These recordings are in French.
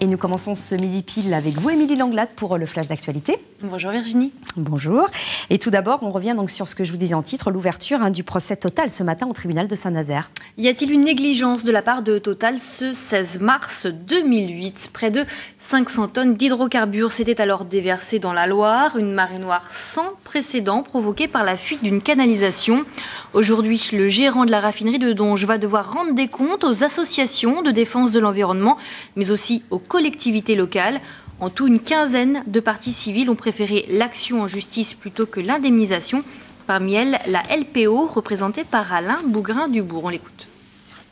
Et nous commençons ce midi pile avec vous, Émilie Langlade, pour le flash d'actualité. Bonjour Virginie. Bonjour. Et tout d'abord, on revient donc sur ce que je vous disais en titre, l'ouverture du procès Total ce matin au tribunal de Saint-Nazaire. Y a-t-il une négligence de la part de Total ce 16 mars 2008 ? Près de 500 tonnes d'hydrocarbures s'étaient alors déversées dans la Loire, une marée noire sans précédent provoquée par la fuite d'une canalisation. Aujourd'hui, le gérant de la raffinerie de Donges va devoir rendre des comptes aux associations de défense de l'environnement, mais aussi aux collectivités locales. En tout, une quinzaine de parties civiles ont préféré l'action en justice plutôt que l'indemnisation. Parmi elles, la LPO, représentée par Alain Bougrain-Dubourg. On l'écoute.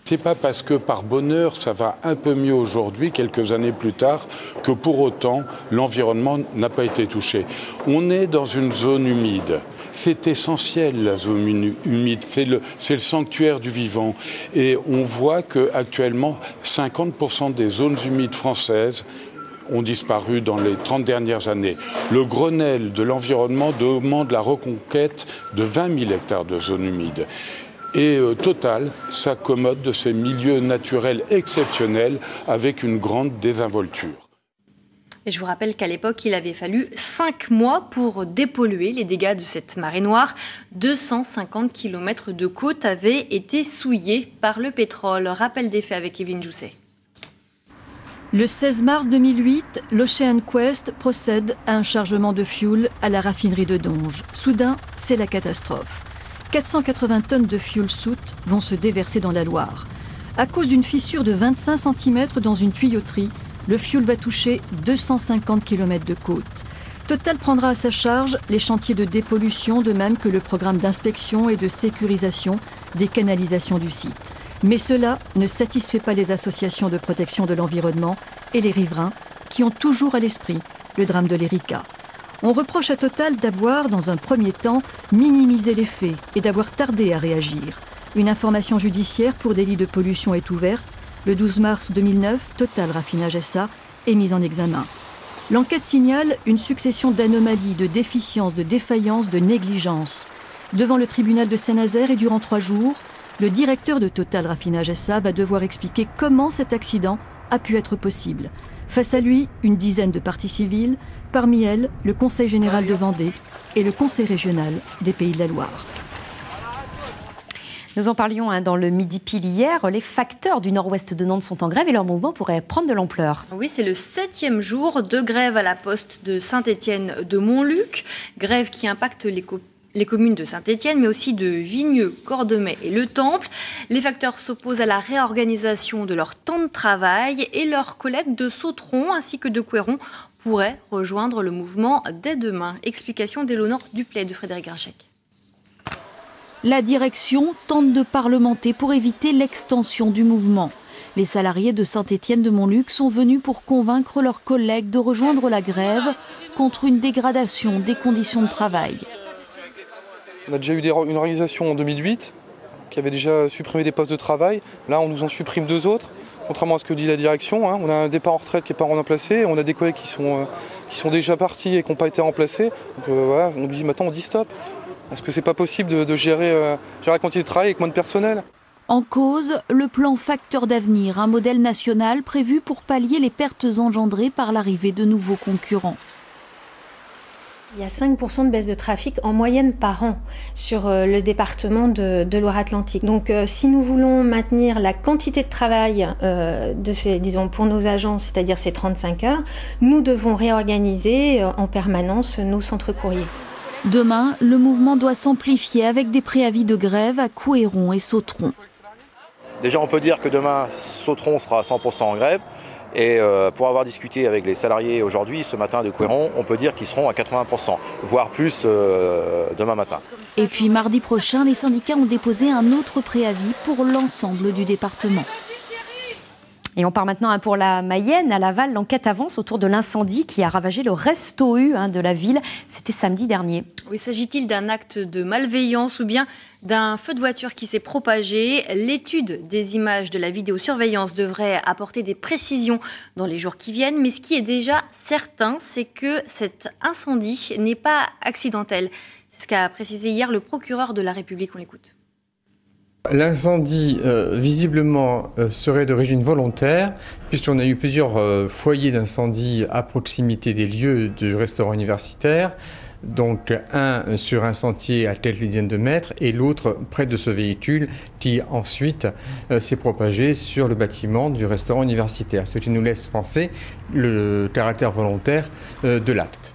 C'est pas parce que par bonheur ça va un peu mieux aujourd'hui, quelques années plus tard, que pour autant l'environnement n'a pas été touché. On est dans une zone humide. C'est essentiel, la zone humide, c'est le sanctuaire du vivant. Et on voit qu'actuellement, 50% des zones humides françaises ont disparu dans les 30 dernières années. Le Grenelle de l'environnement demande la reconquête de 20 000 hectares de zones humides. Et Total s'accommode de ces milieux naturels exceptionnels avec une grande désinvolture. Et je vous rappelle qu'à l'époque, il avait fallu 5 mois pour dépolluer les dégâts de cette marée noire. 250 km de côte avaient été souillés par le pétrole. Rappel des faits avec Evelyne Jousset. Le 16 mars 2008, l'Ocean Quest procède à un chargement de fioul à la raffinerie de Donges. Soudain, c'est la catastrophe. 480 tonnes de fioul soute vont se déverser dans la Loire. À cause d'une fissure de 25 cm dans une tuyauterie, le fioul va toucher 250 km de côte. Total prendra à sa charge les chantiers de dépollution, de même que le programme d'inspection et de sécurisation des canalisations du site. Mais cela ne satisfait pas les associations de protection de l'environnement et les riverains qui ont toujours à l'esprit le drame de l'Erika. On reproche à Total d'avoir, dans un premier temps, minimisé les faits et d'avoir tardé à réagir. Une information judiciaire pour délit de pollution est ouverte. Le 12 mars 2009, Total Raffinage SA est mise en examen. L'enquête signale une succession d'anomalies, de déficiences, de défaillances, de négligences. Devant le tribunal de Saint-Nazaire et durant 3 jours, le directeur de Total Raffinage SA va devoir expliquer comment cet accident a pu être possible. Face à lui, une dizaine de parties civiles, parmi elles le Conseil général de Vendée et le Conseil régional des Pays de la Loire. Nous en parlions dans le Midi Pile hier. Les facteurs du nord-ouest de Nantes sont en grève et leur mouvement pourrait prendre de l'ampleur. Oui, c'est le 7e jour de grève à la poste de Saint-Étienne de Montluc. Grève qui impacte les communes de Saint-Étienne, mais aussi de Vigneux, Cordemais et Le Temple. Les facteurs s'opposent à la réorganisation de leur temps de travail et leurs collègues de Sautron ainsi que de Couéron pourraient rejoindre le mouvement dès demain. Explication d'Éléonore Duplay de Frédéric Grinchec. La direction tente de parlementer pour éviter l'extension du mouvement. Les salariés de Saint-Étienne de Montluc sont venus pour convaincre leurs collègues de rejoindre la grève contre une dégradation des conditions de travail. On a déjà eu une organisation en 2008 qui avait déjà supprimé des postes de travail. Là, on nous en supprime 2 autres, contrairement à ce que dit la direction. On a un départ en retraite qui n'est pas remplacé. On a des collègues qui sont déjà partis et qui n'ont pas été remplacés. Donc, voilà, on nous dit maintenant on dit stop. Est-ce que c'est pas possible de gérer la quantité de travail avec moins de personnel ? En cause, le plan Facteur d'avenir, un modèle national prévu pour pallier les pertes engendrées par l'arrivée de nouveaux concurrents. Il y a 5% de baisse de trafic en moyenne par an sur le département de Loire-Atlantique. Donc si nous voulons maintenir la quantité de travail pour nos agents, c'est-à-dire ces 35 heures, nous devons réorganiser en permanence nos centres courriers. Demain, le mouvement doit s'amplifier avec des préavis de grève à Couéron et Sautron. Déjà, on peut dire que demain, Sautron sera à 100% en grève. Et pour avoir discuté avec les salariés aujourd'hui, ce matin de Couéron, on peut dire qu'ils seront à 80%, voire plus demain matin. Et puis mardi prochain, les syndicats ont déposé un autre préavis pour l'ensemble du département. Et on part maintenant pour la Mayenne. À Laval, l'enquête avance autour de l'incendie qui a ravagé le Resto U de la ville. C'était samedi dernier. Oui, s'agit-il d'un acte de malveillance ou bien d'un feu de voiture qui s'est propagé? L'étude des images de la vidéosurveillance devrait apporter des précisions dans les jours qui viennent. Mais ce qui est déjà certain, c'est que cet incendie n'est pas accidentel. C'est ce qu'a précisé hier le procureur de la République. On l'écoute. L'incendie, visiblement, serait d'origine volontaire, puisqu'on a eu plusieurs foyers d'incendie à proximité des lieux du restaurant universitaire. Donc un sur un sentier à quelques dizaines de mètres et l'autre près de ce véhicule qui ensuite s'est propagé sur le bâtiment du restaurant universitaire, ce qui nous laisse penser le caractère volontaire de l'acte.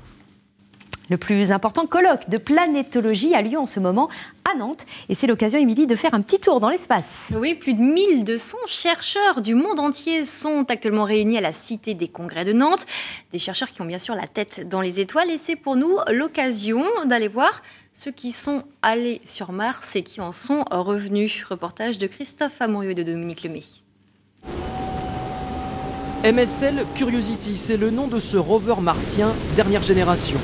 Le plus important colloque de planétologie a lieu en ce moment à Nantes. Et c'est l'occasion, Émilie, de faire un petit tour dans l'espace. Oui, plus de 1200 chercheurs du monde entier sont actuellement réunis à la Cité des Congrès de Nantes. Des chercheurs qui ont bien sûr la tête dans les étoiles. Et c'est pour nous l'occasion d'aller voir ceux qui sont allés sur Mars et qui en sont revenus. Reportage de Christophe Amorieux et de Dominique Lemay. MSL Curiosity, c'est le nom de ce rover martien dernière génération.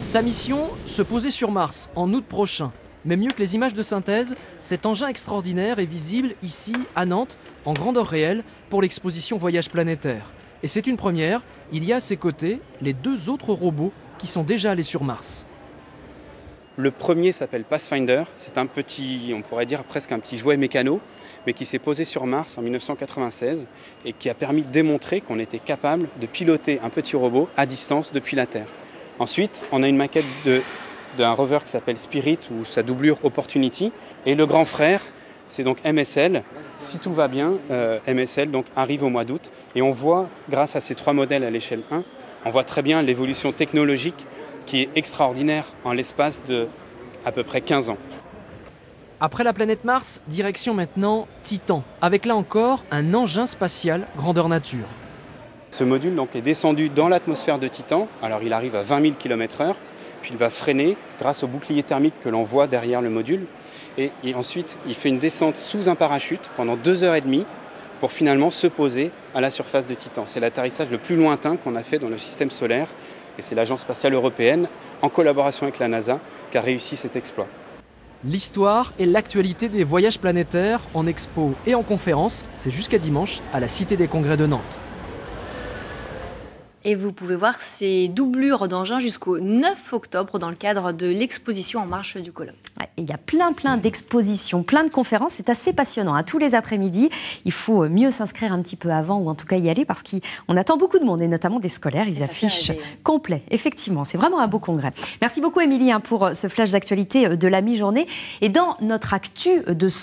Sa mission, se poser sur Mars en août prochain. Mais mieux que les images de synthèse, cet engin extraordinaire est visible ici, à Nantes, en grandeur réelle, pour l'exposition Voyage planétaire. Et c'est une première, il y a à ses côtés les 2 autres robots qui sont déjà allés sur Mars. Le premier s'appelle Pathfinder, c'est un petit, on pourrait dire presque un petit jouet mécano, mais qui s'est posé sur Mars en 1996 et qui a permis de démontrer qu'on était capable de piloter un petit robot à distance depuis la Terre. Ensuite, on a une maquette d'un rover qui s'appelle Spirit ou sa doublure Opportunity. Et le grand frère, c'est donc MSL. Si tout va bien, MSL donc, arrive au mois d'août. Et on voit, grâce à ces 3 modèles à l'échelle 1, on voit très bien l'évolution technologique qui est extraordinaire en l'espace de à peu près 15 ans. Après la planète Mars, direction maintenant Titan, avec là encore un engin spatial grandeur nature. Ce module donc, est descendu dans l'atmosphère de Titan, alors il arrive à 20 000 km/h, puis il va freiner grâce au bouclier thermique que l'on voit derrière le module. Et ensuite, il fait une descente sous un parachute pendant 2h30 pour finalement se poser à la surface de Titan. C'est l'atterrissage le plus lointain qu'on a fait dans le système solaire et c'est l'Agence spatiale européenne, en collaboration avec la NASA, qui a réussi cet exploit. L'histoire et l'actualité des voyages planétaires en expo et en conférence, c'est jusqu'à dimanche à la Cité des Congrès de Nantes. Et vous pouvez voir ces doublures d'engins jusqu'au 9 octobre dans le cadre de l'exposition En Marche du colloque. Ouais, il y a plein d'expositions, plein de conférences. C'est assez passionnant. Tous les après-midi, il faut mieux s'inscrire un petit peu avant ou en tout cas y aller parce qu'on attend beaucoup de monde et notamment des scolaires. Ils affichent complet. Effectivement, c'est vraiment un beau congrès. Merci beaucoup, Émilie, pour ce flash d'actualité de la mi-journée. Et dans notre actu de ce